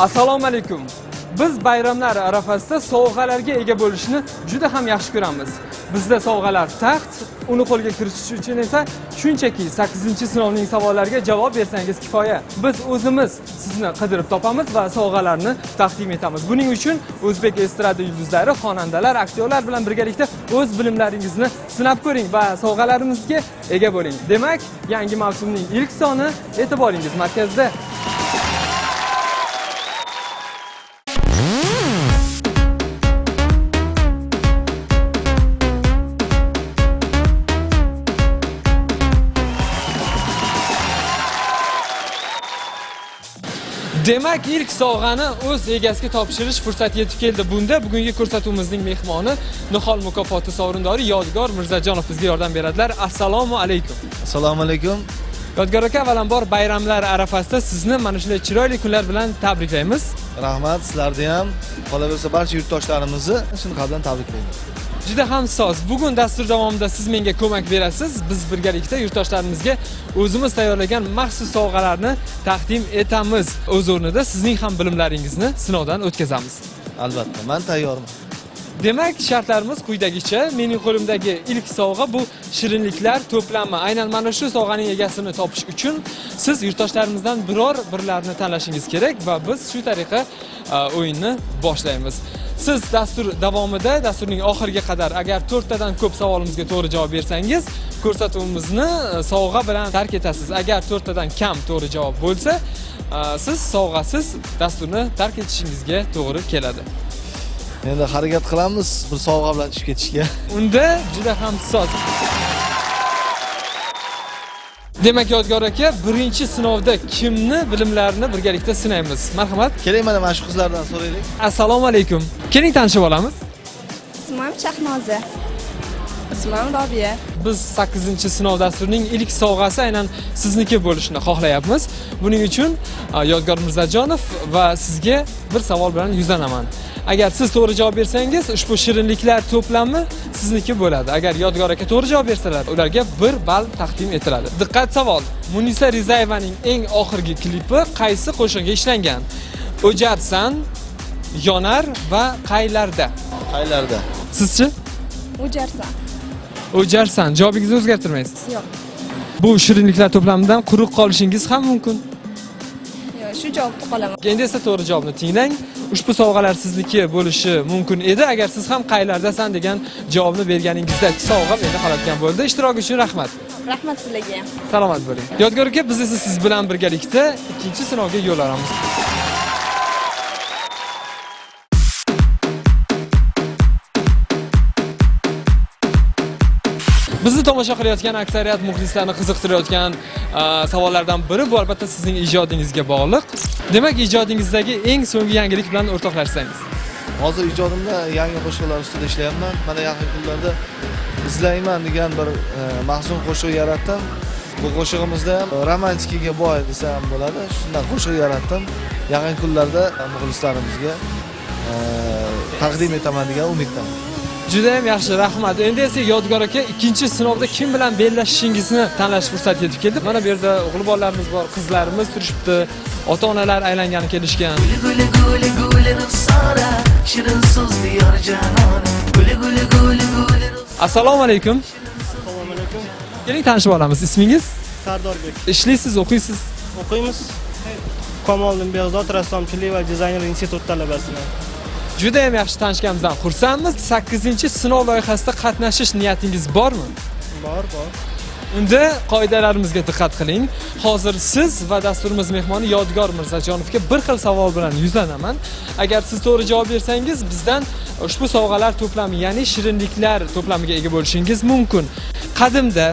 Assalomu alaykum. Biz bayramlar arafasida sovg'alarga ega bo'lishni juda ham yaxshi ko'ramiz. Bizda sovg'alar taxt, uni qo'lga kiritish uchun esa shunchaki 8-sinovning savollariga javob bersangiz kifoya. Biz o'zimiz sizni qidirib topamiz va sovg'alarni taqdim etamiz. Buning uchun o'zbek estrada yulduzlari, xonandalar, aktyorlar bilan birgalikda o'z bilimlaringizni sinab ko'ring va sovg'alarimizga ega bo'ling. Demak, yangi mavsumning ilk soni e'tiboringiz markazida. Demak, ilk sovg'ani o'z egasiga topshirish fursati yetib keldi. Bunda bugungi ko'rsatuvimizning mehmoni Nihol mukofoti sovrindori Yodgor Mirzajonov bizga yordam beradilar. Assalomu alaykum. Assalomu alaykum. Yodgor aka, avvalambor bayramlar arafasida sizni mana shunday chiroyli kunlar bilan tabriklaymiz. Rahmat, sizlarni ham, qolaversa barcha yurtdoshlarimizni shuni qalbdan tabriklayman. Juda ham soz. Bugun dastur davomida siz menga ko'mak berasiz. Biz birgalikda yurtdoshlarimizga o'zimiz tayyorlagan maxsus sovg'alarni taqdim etamiz. O'z o'rnida sizning ham bilimlaringizni sinovdan o'tkazamiz. Albatta, men tayyorman. Demak, shartlarimiz quyidagicha. Mening qo'limdagi ilk sovg'a bu shirinliklar to'plami. Aynan mana shu sovg'aning egasini topish uchun siz yurtdoshlarimizdan birlarini tanlashingiz kerak va biz shu tariqa o'yinni boshlaymiz. Siz dastur davomida, dasturning oxiriga qadar agar 4 tadan ko'p savolimizga to'g'ri javob bersangiz, ko'rsatuvimizni sovg'a bilan tark etasiz. Agar 4 tadan kam to'g'ri javob bo'lsa, siz sovg'asiz dasturni tark etishingizga to'g'ri keladi. Endi harakat qilamiz bir sovg'a bilan tushib ketishga. Unda juda ham soz. Demak, Yodgor aka, birinchi sinovda kimni bilimlarini birgalikda sinaymiz? Marhamat. Keling, mana shu qizlardan so'raylik. Assalomu alaykum. Keling tanishib olamiz. Ismim Shahnoza. Ismim Robiya. Biz 8-sinov dasturining ilk sovg'asi aynan sizniki bo'lishini xohlayapmiz. Buning uchun Yodgor Mirzajonov va sizga bir savol bilan yuzlanaman. Agar siz to'g'ri javob bersangiz, ushbu shirinliklar to'plami sizniki bo'ladi. Agar Yodgor aka to'g'ri javob bersalar, ularga 1 ball taqdim etiladi. Diqqat savol. Munisa Rizayevaning eng oxirgi klipi qaysi qo'shiqqa ishlangan? O'jarsan, yonar va qaylarda? Qaylarda? Sizchi? O'jarsan. O'jarsan. Javobingizni o'zgartirmaysiz. Yo'q. Bu shirinliklar to'plamidan quruq qolishingiz ham mumkin. Yo'q, shu javobni qolaman. Endi esa to'g'ri javobni tinglang. Ushbu sovg'alar sizniki bo'lishi mumkin edi agar siz ham qaylardasan degan javobni berganingizda sovg'a endi qolayotgan bo'ldi. Ishtirok uchun rahmat. Rahmat sizlarga ham. Salomat bo'ling. Yodgor aka, biz esa siz bilan birgalikda ikkinchi sinovga yo'l olamiz. Bizni tomosha qilayotgan aksariyat muxlislarni qiziqtirayotgan savollardan biri bu albatta sizning ijodingizga bog'liq. Demak, ijodingizdagi eng so'nggi yangilik bilan o'rtoqlashsangiz. Hozir ijodimda yangi qo'shiqlar ustida ishlayapman. Mana yaqin kunlarda izlayman degan bir mahzun qo'shiq yaratdim. Bu qo'shig'imizda ham romantikaga boy desam bo'ladi. Shundan qo'shiq yaratdim. Yaqin kunlarda muxlislarimizga taqdim etaman degan umiddaman. Juda ham yaxshi, rahmat. Endi esa Yodgor aka, ikkinchi sinovda kim bilan bellashishingizni tanlash fursati yetib keldi. Mana bu yerda o'g'il bolalarimiz bor, qizlarimiz turishibdi, ota-onalar aylangani kelishgan. Assalomu alaykum. Assalomu alaykum. Keling tanishib olamiz. Ismingiz? Sardorbek. Ishlaysiz, o'qiysiz? O'qiymiz. Kamoliddin Behzod rassomchilik va dizayner instituti talabasiman. Juda ham yaxshi tanishganimizdan xursandmiz. 8-sinov loyihasida qatnashish niyatingiz bormi? Bor. Unda qoidalarimizga diqqat qiling. Hozir siz va dasturimiz mehmoni Yodgor Mirzajonovga bir xil savol bilan yuzlanaman. Agar siz to'g'ri javob bersangiz, bizdan ushbu sovg'alar to'plami, ya'ni shirinliklar to'plamiga ega bo'lishingiz mumkin. Qadimda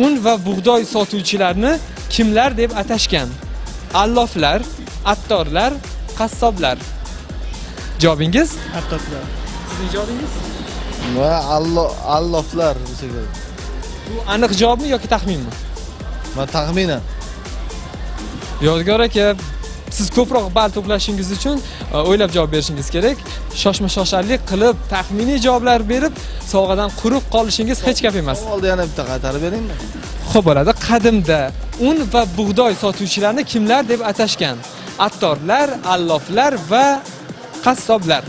un va bug'doy sotuvchilarni kimlar deb atashgan? Alloflar, attorlar, qassoblar. Javobingiz? Attotlar. Sizning javobingiz? Va alloflar desa kerak. Bu aniq javobmi yoki taxminmi? Men taxminan. Yodgor aka, siz ko'proq ball to'plashingiz uchun o'ylab javob berishingiz kerak. Shoshma-shosharlik qilib, taxminiy javoblar berib, sovg'adan quruq qolishingiz hech gap emas. Savolni yana bitta qaytarib beringmi? Xo'p bo'ladi. Qadimda un va bug'doy sotuvchilarni kimlar deb atashgan? attorlar, alloflar va qassoblar.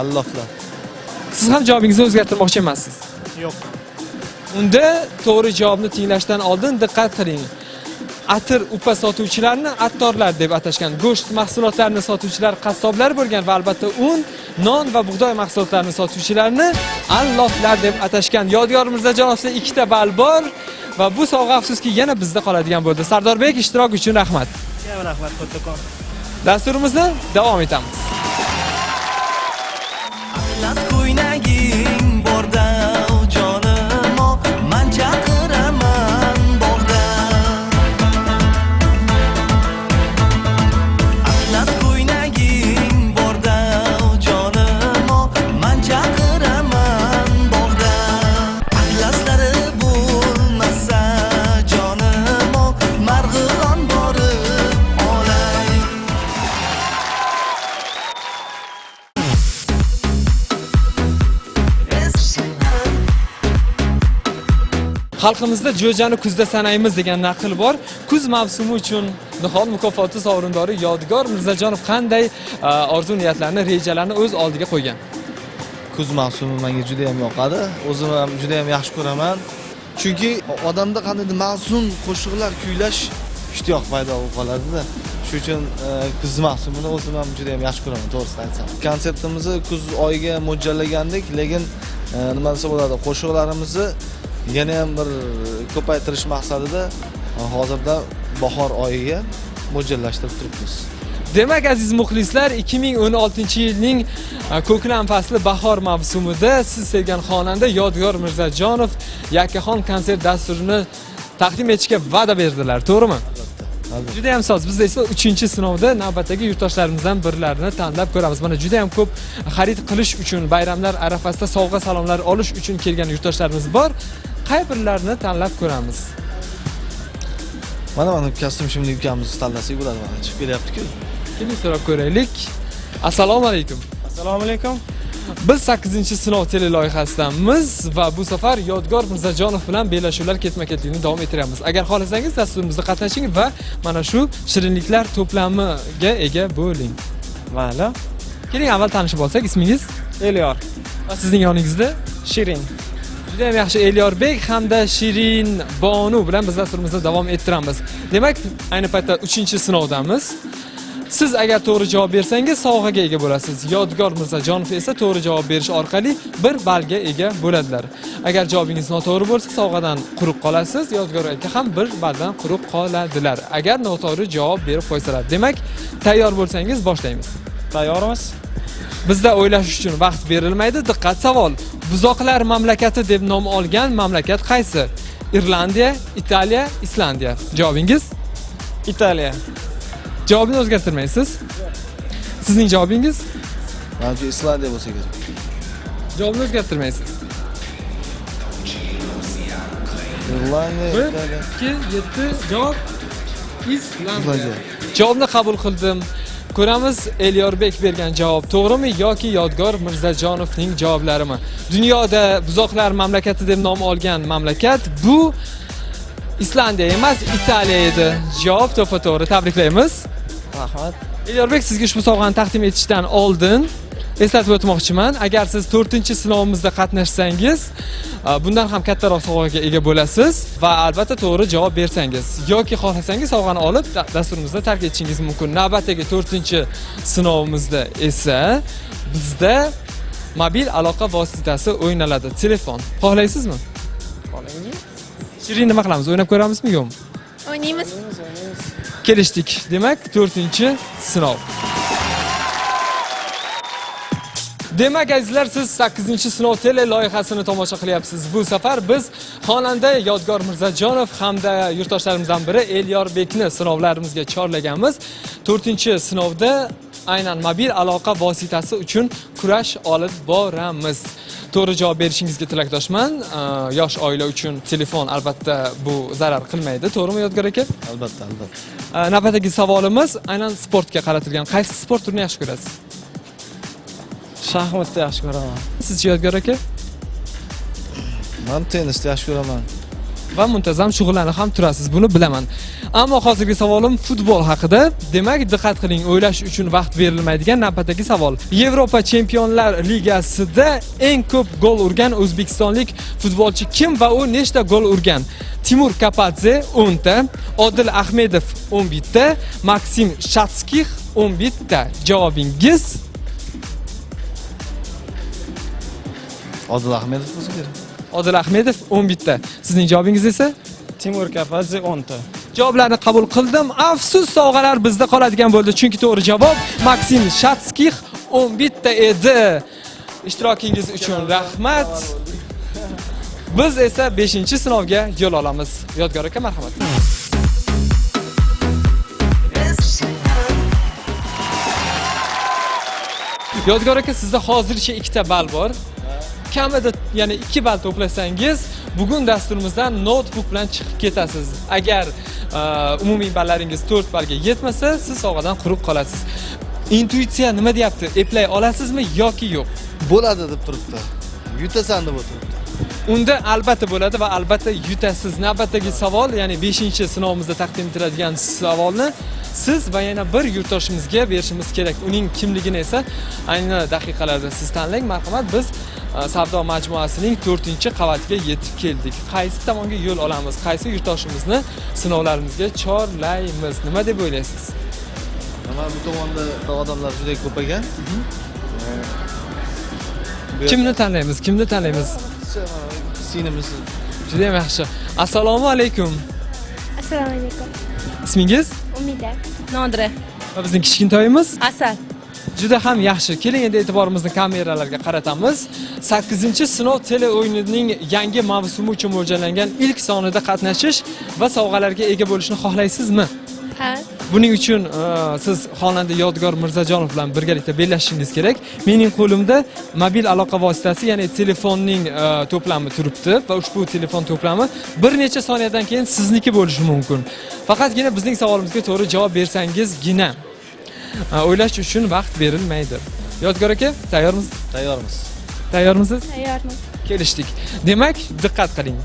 Alloflar. Siz ham javobingizni o'zgartirmoqchi emassiz. Yo'q. Unda to'g'ri javobni tinglashdan oldin diqqat qiling. Atir upa sotuvchilarni attorlar deb atashgan, go'sht mahsulotlarini sotuvchilar qassoblar bo'lgan va albatta un, non va bug'doy mahsulotlarini sotuvchilarni alloflar deb atashgan. Yodgor Mirzajonovda 2 ta ball bor va bu sovg'a afsuski yana bizda qoladigan bo'ldi. Sardorbek ishtirok uchun rahmat. Sizga rahmat kattakon. Dasturimizni davom etamiz. Las ko'ynaging borda jonim o men chaqiraman borda Las ko'ynaging borda jonim o men chaqiraman borda Atlaslari bo'lmasa jonim o Marg'ilon borib olay Xalqimizda jo'jani kuzda sanaymiz degan naql bor. Kuz mavsumi uchun Nihol mukofoti sovrindori Yodgor Mirzajonov qanday orzu-niyatlarni, rejalarni o'z oldiga qo'ygan? Kuz mavsumi menga juda ham yoqadi. O'zim ham juda ham yaxshi ko'raman. Chunki odamda qanday mavzun qo'shiqlar kuylash ishtiyoq paydo bo'lib qoladi-da. Shuning uchun kuz mavsumini o'zim ham juda ham yaxshi ko'raman, to'g'risini aytsam. Konsertimizni kuz oyiga mo'ljallagandik, lekin nima desa bo'ladi, qo'shiqlarimizni yana ham bir ko'paytirish maqsadida hozirda bahor oyiga mo'ljallashtirib turibmiz. Demak, aziz muxlislar, 2016-yilning ko'klam fasli bahor mavsumida siz sevgan xonanda Yodgor Mirzajonov Yakkaxon konsert dasturini taqdim etishga va'da berdilar, to'g'rimi? Albatta. Juda ham soz. Biz esa 3-sinovda navbatdagi yurtdoshlarimizdan birlarini tanlab ko'ramiz. Mana juda ham ko'p xarid qilish uchun, bayramlar arafasida sovg'a salomlar olish uchun kelgan yurtdoshlarimiz bor. Qay birlarini tanlab ko'ramiz? Mana kostyum shimli ukamiz tanlasak bo'ladi, mana chiqib kelyapti-ku. Keling so'rab ko'raylik. Assalomu alaykum. Assalomu alaykum. Biz 8-sinov teleloyihasidamiz va bu safar Yodgor Mirzajonov bilan bellashuvlar ketma-ketlikni davom ettiramiz. Agar xohlasangiz dasturimizda qatnashing va mana shu shirinliklar to'plamiga ega bo'ling. Mayli. Keling avval tanishib olsak, ismingiz? Elyor. Va sizning yoningizda Shirin. juda ham yaxshi Elyorbek hamda Shirin Bonu bilan biz dasturimizni davom ettiramiz. Demak, ayni paytda 3-sinovdamiz. Siz agar to'g'ri javob bersangiz sovg'aga ega bo'lasiz. Yodgor Mirzajonov esa to'g'ri javob berish orqali 1 ballga ega bo'ladilar. Agar javobingiz noto'g'ri bo'lsa, sovg'adan quruq qolasiz. Yodgor aka ham 1 balldan quruq qoladilar. Agar noto'g'ri javob berib qo'ysalar. Demak, tayyor bo'lsangiz boshlaymiz. Tayyormiz? Bizda o'ylash uchun vaqt berilmaydi. Diqqat savol. Buzoqlar mamlakati deb nom olgan mamlakat qaysi? Irlandiya, Italiya, Islandiya. Javobingiz? Italiya. Javobni o'zgartirmaysiz? Sizning javobingiz? Menimcha Islandiya bo'lsa kerak. Javobni o'zgartirmaysiz. Irlandiya, 1, Italiya. 2, 7 javob Islandiya. Islandiya. Javobni qabul qildim. Ko'ramiz, Elyorbek bergan javob to'g'rimi yoki Yodgor Mirzajonovning javoblarimi? Dunyoda buzoqlar mamlakati deb nom olgan mamlakat bu Islandiya emas, Italiya edi. Javob to'g'ri. Tabriklaymiz. Rahmat. Elyorbek, sizga ushbu sovg'ani taqdim etishdan oldin eslatib o'tmoqchiman. Agar siz 4-sinovimizda qatnashsangiz, bundan ham kattaroq sovg'aga ega bo'lasiz va albatta to'g'ri javob bersangiz yoki xohlasangiz sovg'ani olib dasturimizni tark etishingiz mumkin. Navbatdagi 4-sinovimizda esa bizda mobil aloqa vositasi o'ynaladi. Telefon. Xohlaysizmi? Xohlayingizmi? Shirin, nima qilamiz? O'ynab ko'ramizmi, yo'qmi? O'ynaymiz. Kelishdik. Demak, 4-sinov. Demak, azizlar, siz 8-sinov tele loyihasini tomosha qilyapsiz. Bu safar biz xonanda Yodgor Mirzajonov hamda yurtdoshlarimizdan biri Elyorbekni sinovlarimizga chorlaganmiz. 4-sinovda aynan mobil aloqa vositasi uchun kurash olib boramiz. To'g'ri javob berishingizga tilakdoshman. Yosh oila uchun telefon albatta bu zarar qilmaydi. To'g'rimi, Yodgor aka? Albatta, albatta. Navbatdagi savolimiz aynan sportga qaratilgan. Qaysi sport turini yaxshi ko'rasiz? Shaxmatni yaxshi ko'raman. Siz Yodgor aka? Men tennisni yaxshi ko'raman. va muntazam shug'ullanib ham turasiz, buni bilaman. Ammo hozirgi savolim futbol haqida. Demak, diqqat qiling, o'ylash uchun vaqt berilmaydigan navbatdagi savol. Yevropa Chempionlar Ligasida eng ko'p gol urgan o'zbekistonlik futbolchi kim va u nechta gol urgan? Timur Kapadze 10 ta, Odil Ahmedov 11 ta, Maksim Shatskix 11 ta. Javobingiz? Odil Ahmedov bo'lsa kerak. Odil Ahmedov 11 ta. Sizning javobingiz esa? Timur Kapadze 10 ta. Javoblarni qabul qildim. Afsus, sovg'alar bizda qoladigan bo'ldi, chunki to'g'ri javob Maksim Shatskix 11 ta edi. Ishtirokingiz uchun rahmat. Biz esa 5-sinovga yo'l olamiz. Yodgor aka, marhamat. Yodgor aka, sizda hozircha 2 ta ball bor. Kamida yana 2 ball to'plasangiz, bugun dasturimizdan notebook bilan chiqib ketasiz. Agar umumiy ballaringiz 4 ballga yetmasa, siz sovg'adan quruq qolasiz. Intuitsiya nima deyapti? Eplay olasizmi yoki yo'q? Bo'ladi deb turibdi. Yutasan deb o'tiribdi. Unda albatta bo'ladi va albatta yutasiz. Navbatdagi savol, ya'ni 5-sinovimizda taqdim etiladigan savolni siz va yana bir yurtdoshimizga berishimiz kerak. Uning kimligini esa ayni daqiqalarda siz tanlang. Marhamat, biz savdo majmuasining 4-qavatiga yetib keldik. Qaysi tomonga yo'l olamiz? Qaysi yurtdoshimizni sinovlarimizga chorlaymiz? Nima deb o'ylaysiz? Mana bu tomonda odamlar juda ko'p ekan. Kimni tanlaymiz? Kimni tanlaymiz? Sinimiz. Juda ham yaxshi. Assalomu alaykum. Assalomu alaykum. Ismingiz? Umida. Nodira. Va bizning kichkintoyimiz? Asal. Juda ham yaxshi. Keling endi e'tiborimizni kameralarga qaratamiz. 8-sinov tele o'yinining yangi mavsumi uchun mo'ljallangan ilk sonida qatnashish va sovg'alarga ega bo'lishni xohlaysizmi? Ha. Buning uchun siz xonanda Yodgor Mirzajonov bilan birgalikda bellashishingiz kerak. Mening qo'limda mobil aloqa vositasi, ya'ni telefonning to'plami turibdi va ushbu telefon to'plami bir necha soniyadan keyin sizniki bo'lishi mumkin. Faqatgina bizning savolimizga to'g'ri javob bersangizgina o'ylash uchun vaqt berilmaydi. Yodgor aka, tayyormisiz? Tayyormiz. Tayyormisiz? Tayyorman. Kelishdik. Demak, diqqat qiling.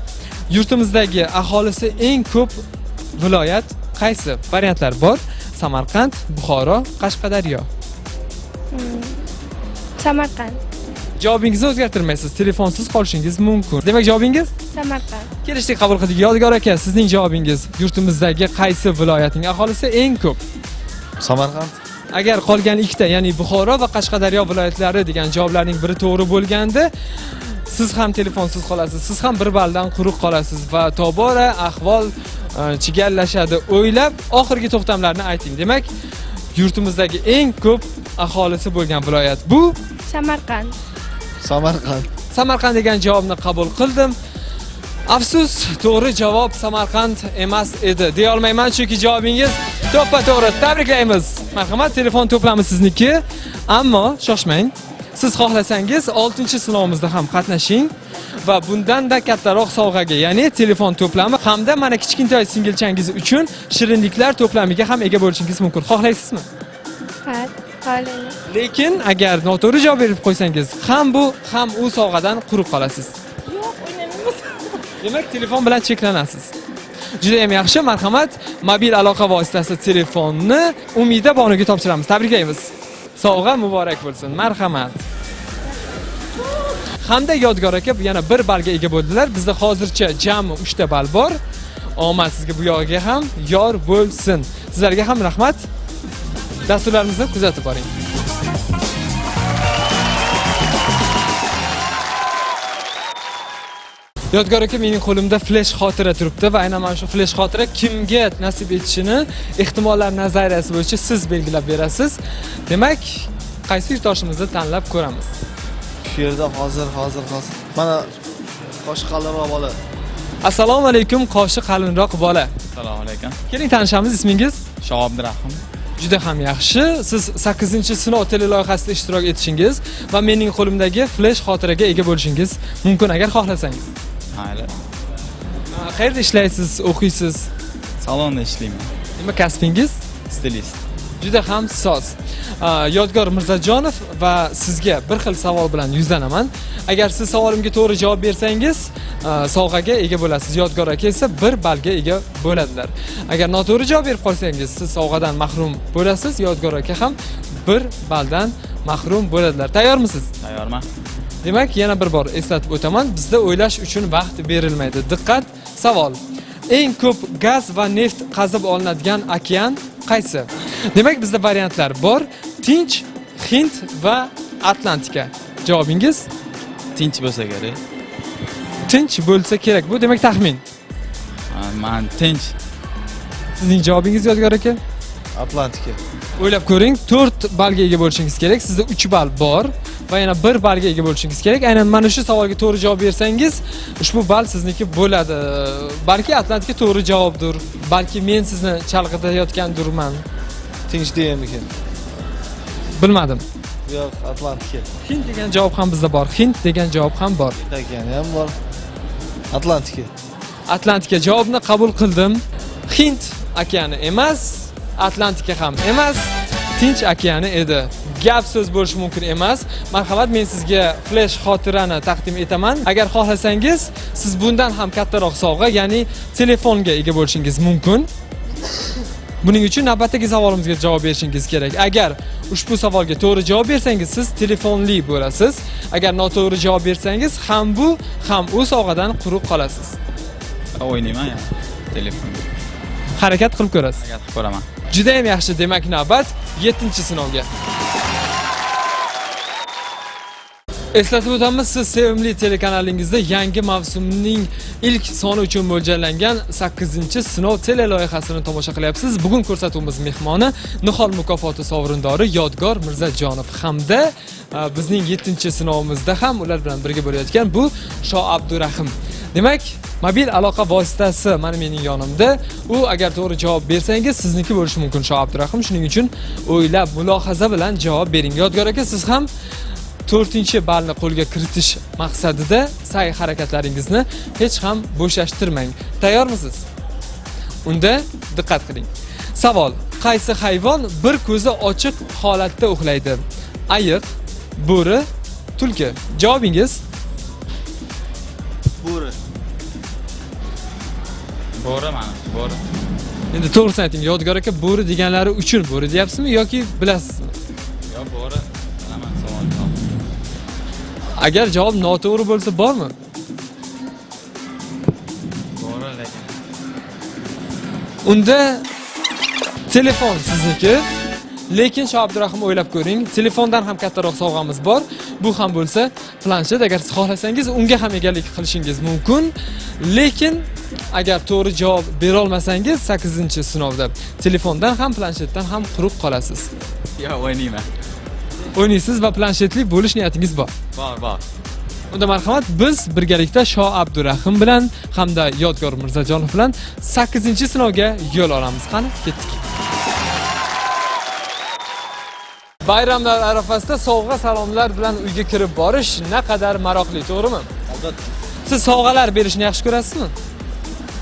Yurtimizdagi aholisi eng ko'p viloyat qaysi? Variantlar bor: Samarqand, Buxoro, Qashqadaryo. Samarqand. Javobingizni o'zgartirmaysiz, telefonsiz qolishingiz mumkin. Demak, javobingiz? Samarqand. Kelishdik, qabul qildik. Yodgor aka, sizning javobingiz yurtimizdagi qaysi viloyatning aholisi eng ko'p? Samarqand. Agar qolgan ikkita, ya'ni Buxoro va Qashqadaryo viloyatlari degan javoblarning biri to'g'ri bo'lganda, siz ham telefonsiz qolasiz, siz ham bir balldan quruq qolasiz va tobora ahvol chigallashadi. O'ylab oxirgi to'xtamlarni ayting. Demak, yurtimizdagi eng ko'p aholisi bo'lgan viloyat bu Samarqand. Samarqand. Samarqand degan javobni qabul qildim. Afsus, to'g'ri javob Samarqand emas edi. Deya olmayman, chunki javobingiz to'ppa-to'g'ri. Tabriklaymiz. Marhamat, telefon to'plami sizniki. Ammo shoshmang. Siz xohlasangiz 6-sinovimizda ham qatnashing va bundan-da kattaroq sovg'aga, ya'ni telefon to'plami hamda mana kichkintoy singilchangiz uchun shirinliklar to'plamiga ham ega bo'lishingiz mumkin. Xohlaysizmi? Ha. Xohlayman. Lekin agar noto'g'ri javob berib qo'ysangiz, ham bu, ham u sovg'adan quruq qolasiz. Yo'q, o'ynamaymiz. Demak, telefon bilan cheklanasiz. Juda ham yaxshi, marhamat, mobil aloqa vositasi telefonni Umida Bonuga topshiramiz. Tabriklaymiz. Sovg'a muborak bo'lsin. Marhamat. Hamda Yodgor aka yana 1 ballga ega bo'ldilar. Bizda hozircha jami 3 ta ball bor. Omad sizga bu yog'iga ham yor bo'lsin. Sizlarga ham rahmat. Dasturlarimizni kuzatib boring. Yodgor aka, mening qo'limda flash xotira turibdi va aynan mana shu flash xotira kimga nasib etishini ehtimollar nazariyasi bo'yicha siz belgilab berasiz. Demak, qaysi yurtdoshimizni tanlab ko'ramiz? Shu yerda hozir. Mana qoshi qalinroq bola. Assalomu alaykum, qoshi qalinroq bola. Assalomu alaykum. Keling tanishamiz, ismingiz? Shahobdirahim. Juda ham yaxshi. Siz 8-sinov teleloyihasida ishtirok etishingiz va mening qo'limdagi flash xotiraga ega bo'lishingiz mumkin agar xohlasangiz. Mayli. Qayerda ishlaysiz, o'qiysiz? Salonda ishlayman. Nima kasbingiz? Stilist. Juda ham soz. Yodgor Mirzajonov va sizga bir xil savol bilan yuzlanaman. Agar siz savolimga to'g'ri javob bersangiz, sovg'aga ega bo'lasiz. Yodgor aka esa 1 ballga ega bo'ladilar. Agar noto'g'ri javob berib qolsangiz, siz sovg'adan mahrum bo'lasiz. Yodgor aka ham 1 balldan mahrum bo'ladilar. Tayyormisiz? Tayyorman. Demak, yana bir bor eslatib o'taman, bizda o'ylash uchun vaqt berilmaydi. Diqqat, savol. Eng ko'p gaz va neft qazib olinadigan okean qaysi? Demak, bizda variantlar bor. Tinch, Hind va Atlantika. Javobingiz Tinch bo'lsa kerak. tinch bo'lsa kerak. Bu demak taxmin. Men tinch. Sizning javobingiz Yodgor aka? Atlantika. O'ylab ko'ring, 4 ballga ega bo'lishingiz kerak. Sizda 3 ball bor va yana 1 ballga ega bo'lishingiz kerak. Aynan mana shu savolga to'g'ri javob bersangiz, ushbu ball sizniki bo'ladi. Balki Atlantika to'g'ri javobdir. Balki men sizni chalg'itayotgandurman. Tinch deymikin. Bilmadim. Yo'q, Atlantika. Hind degan javob ham bizda bor. Hind degan javob ham bor. Okeani ham bor. Atlantika. Atlantika javobni qabul qildim. Hind okeani emas, Atlantika ham emas, Tinch okeani edi. Gap so'z bo'lishi mumkin emas. Marhamat, men sizga flash xotirani taqdim etaman. Agar xohlasangiz, siz bundan ham kattaroq sovg'a, ya'ni telefonga ega bo'lishingiz mumkin. Buning uchun navbatdagi savolimizga javob berishingiz kerak. Agar ushbu savolga to'g'ri javob bersangiz, siz telefonli bo'lasiz. Agar noto'g'ri javob bersangiz, ham bu, ham u sovg'adan quruq qolasiz. O'ynayman ya. Telefon. Harakat qilib ko'rasiz. Harakat qilib ko'raman. Juda ham yaxshi. Demak, navbat 7-sinovga. Eslatib o'tamiz, siz sevimli telekanalingizda yangi mavsumning ilk soni uchun mo'ljallangan 8-sinov teleloyihasini tomosha qilyapsiz. Bugun ko'rsatuvimiz mehmoni Nihol mukofoti sovrindori Yodgor Mirzajonov hamda bizning 7-sinovimizda ham ular bilan birga bo'layotgan bu Shoh Abdurahim. Demak, mobil aloqa vositasi mana mening yonimda. U agar to'g'ri javob bersangiz, sizniki bo'lishi mumkin Shoh Abdurahim. Shuning uchun o'ylab, mulohaza bilan javob bering. Yodgor aka, siz ham 4-ballni qo'lga kiritish maqsadida sa'y-harakatlaringizni hech ham bo'shashtirmang. Tayyormisiz? Unda diqqat qiling. Savol: qaysi hayvon bir ko'zi ochiq holatda uxlaydi? Ayiq, bo'ri, tulki. Javobingiz? Bo'ri. Bo'ri mana, bo'ri. Endi to'g'risini ayting, Yodgor aka, bo'ri deganlari uchun bo'ri deyapsizmi yoki bilasizmi? Yo'q, bo'ri. Bilaman, savol yo'q. Agar javob noto'g'ri bo'lsa bormi? Bo'ri lekin. Unda telefon sizniki. Lekin Shoh Abdurahim o'ylab ko'ring, telefondan ham kattaroq sovg'amiz bor. Bu ham bo'lsa planshet. Agar siz xohlasangiz, unga ham egalik qilishingiz mumkin. Lekin agar to'g'ri javob bera olmasangiz, 8-sinovda telefondan ham planshetdan ham quruq qolasiz. Yo'q, o'ynayman. O'ynaysiz va planshetli bo'lish niyatingiz bor. Bor. Unda marhamat, biz birgalikda Shoh Abdurahim bilan hamda Yodgor Mirzajonov bilan 8-sinovga yo'l olamiz. Qani, ketdik. Bayramlar arafasida sovg'a salomlar bilan uyga kirib borish naqadar maroqli, to'g'rimi? Albatta. Siz sovg'alar berishni yaxshi ko'rasizmi?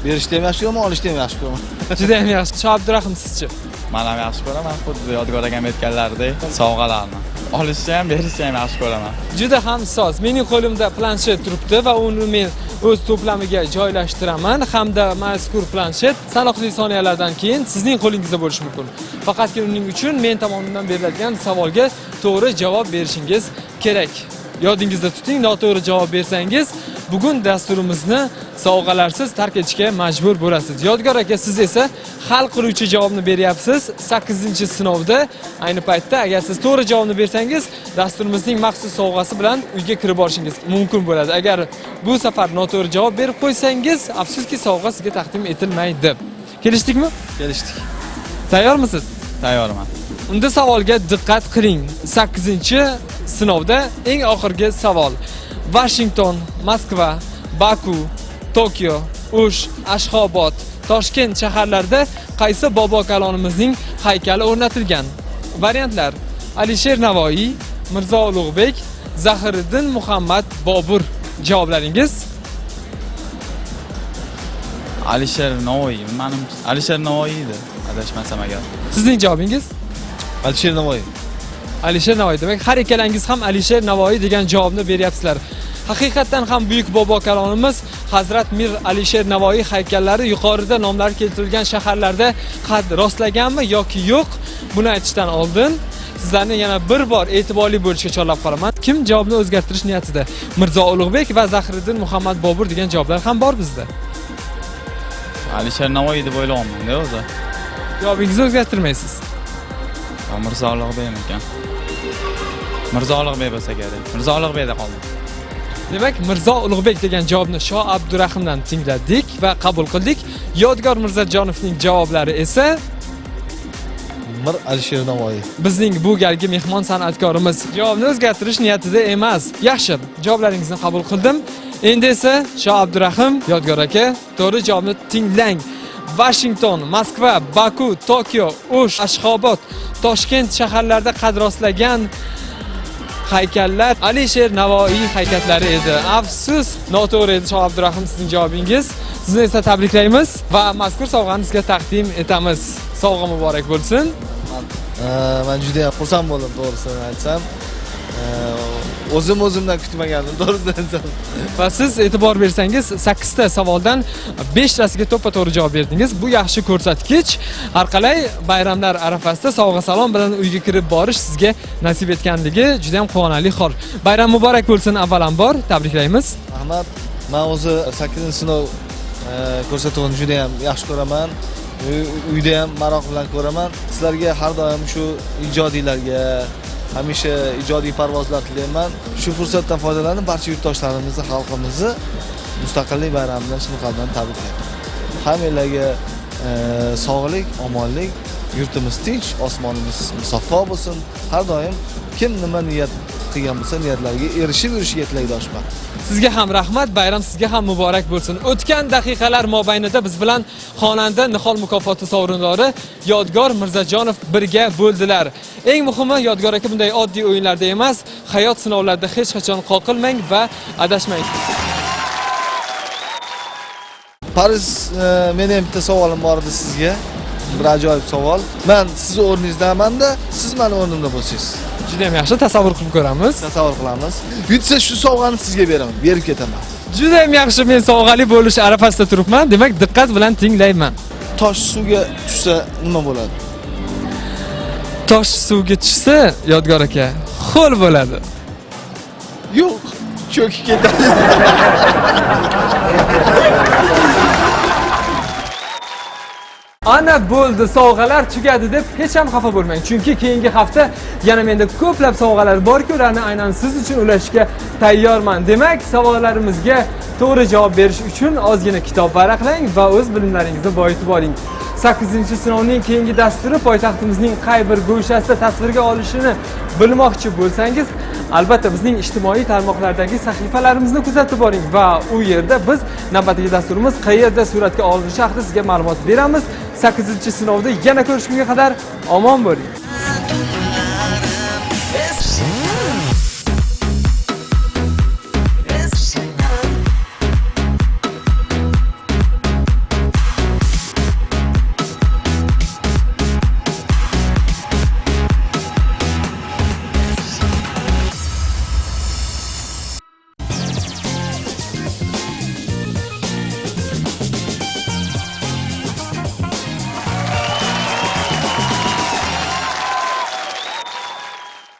Berishni ham yaxshi ko'raman, olishni ham yaxshi ko'raman. Juda ham yaxshi. Shoh Abdurahim, sizchi? Men ham yaxshi ko'raman, xuddi Yodgor akam aytganlaridek, sovg'alarni. Olishni ham, berishni ham yaxshi ko'raman. Juda ham soz. Mening qo'limda planshet turibdi va uni men o'z to'plamiga joylashtiraman hamda mazkur planshet sanoqli soniyalardan keyin sizning qo'lingizda bo'lishi mumkin. Faqatgina uning uchun men tomonidan beriladigan savolga to'g'ri javob berishingiz kerak. Yodingizda tuting, noto'g'ri javob bersangiz, bugun dasturimizni sovg'alarsiz tark etishga majbur bo'lasiz. Yodgor aka, siz esa hal qiluvchi javobni beryapsiz 8-sinovda. Ayni paytda agar siz to'g'ri javobni bersangiz, dasturimizning maxsus sovg'asi bilan uyga kirib borishingiz mumkin bo'ladi. Agar bu safar noto'g'ri javob berib qo'ysangiz, afsuski sovg'a sizga taqdim etilmaydi. Kelishdikmi? Kelishdik. Tayyormisiz? Tayyorman. Unda savolga diqqat qiling. 8-sinovda eng oxirgi savol. Washington, Moskva, Baku, Tokio, Ush, Ashxobod, Toshkent shaharlarida qaysi bobo kalonimizning haykali o'rnatilgan? Variantlar: Alisher Navoiy, Mirzo Ulug'bek, Zahiriddin Muhammad Bobur. Javoblaringiz? Alisher Navoiy. Mening Alisher Navoiy edi, adashmasam agar. Sizning javobingiz? Alisher Navoiy. Alisher Navoiy. Demak, har ikkalangiz ham Alisher Navoiy degan javobni beryapsizlar. Haqiqatan ham buyuk bobo kalonimiz Hazrat Mir Alisher Navoiy haykallari yuqorida nomlari keltirilgan shaharlarda qad rostlaganmi yoki yo'q? Buni aytishdan oldin sizlarni yana bir bor e'tiborli bo'lishga chorlab qolaman. Kim javobni o'zgartirish niyatida? Mirzo Ulug'bek va Zahiriddin Muhammad Bobur degan javoblar ham bor bizda. Alisher Navoiy deb o'ylayapman-da o'zi. Javobingizni o'zgartirmaysiz. Mirzo Ulug'bekmikan? Mirzo Ulug'bek bo'lsa kerak. Mirzo Ulug'bekda qoldi. Demak, Mirzo Ulug'bek degan javobni Shoh Abdurahimdan tingladik va qabul qildik. Yodgor Mirzajonovning javoblari esa Mir Alisher Navoiy. bizning bu galgi mehmon san'atkorimiz javobni o'zgartirish niyatida emas. Yaxshi, javoblaringizni qabul qildim. Endi esa Shoh Abdurahim, Yodgor aka, to'g'ri javobni tinglang. Washington, Moskva, Baku, Tokio, O'sh, Ashxobod, Toshkent shaharlarida qad rostlagan haykallar Alisher Navoiy haykallari edi. Afsus, noto'g'ri edi Shoh Abdurahim sizning javobingiz. Sizni esa tabriklaymiz va mazkur sovg'ani sizga taqdim etamiz. Sovg'a muborak bo'lsin. Men juda ham xursand bo'ldim, to'g'risini aytsam. O'zimdan kutmagandim, to'g'risini aytsam. Va siz e'tibor bersangiz 8 ta savoldan 5 tasiga to'ppa-to'g'ri javob berdingiz. Bu yaxshi ko'rsatkich. Har qalay bayramlar arafasida sovg'a salom bilan uyga kirib borish sizga nasib etganligi juda ham quvonarli hol. Bayram muborak bo'lsin avvalambor. Tabriklaymiz. Rahmat. Men o'zi 8-sinov ko'rsatuvini juda ham yaxshi ko'raman. Uyda ham maroq bilan ko'raman. Sizlarga har doim shu ijodiylarga hamisha ijodiy parvozlar tilayman. Shu fursatdan foydalanib barcha yurtdoshlarimizni, xalqimizni Mustaqillik bayrami bilan chin qalbdan tabriklayman. Hammalarga sog'lik, omonlik, yurtimiz tinch, osmonimiz musaffo bo'lsin. Har doim kim nima niyat qilgan bo'lsa, niyatlariga erishib yurishiga tilakdoshman. Sizga ham rahmat, bayram sizga ham muborak bo'lsin. O'tgan daqiqalar mobaynida biz bilan xonanda Nihol mukofoti sovrindori Yodgor Mirzajonov birga bo'ldilar. Eng muhimi, Yodgor aka bunday oddiy o'yinlarda emas, hayot sinovlarida hech qachon qoqilmang va adashmang. Paris, meni ham bitta savolim bor edi sizga. Bir ajoyib savol. Men siz o'rningizdaman-da, siz meni o'rnimda bo'lsangiz. Juda ham yaxshi tasavvur qilib ko'ramiz. Tasavvur qilamiz. Yutsa shu sovg'ani sizga beraman, berib ketaman. Juda ham yaxshi, men sovg'ali bo'lish arafasida turibman. Demak, diqqat bilan tinglayman. Tosh suvga tushsa nima bo'ladi? Tosh suvga tushsa, Yodgor aka, ho'l bo'ladi. Yo'q, cho'kib ketadi. Ana bo'ldi, sovg'alar tugadi deb hech ham xafa bo'lmang. Chunki keyingi hafta yana menda ko'plab sovg'alar bor-ku, ularni aynan siz uchun ulashishga tayyorman. Demak, savollarimizga to'g'ri javob berish uchun ozgina kitob varaqlang va o'z bilimlaringizni boyitib oling. 8-sinovning keyingi dasturi poytaxtimizning qay bir go'shasida tasvirga olishini bilmoqchi bo'lsangiz, albatta bizning ijtimoiy tarmoqlardagi sahifalarimizni kuzatib boring va u yerda biz navbatdagi dasturimiz qayerda suratga olinishi haqida sizga ma'lumot beramiz. 8-sinovda yana ko'rishgunga qadar omon bo'ling.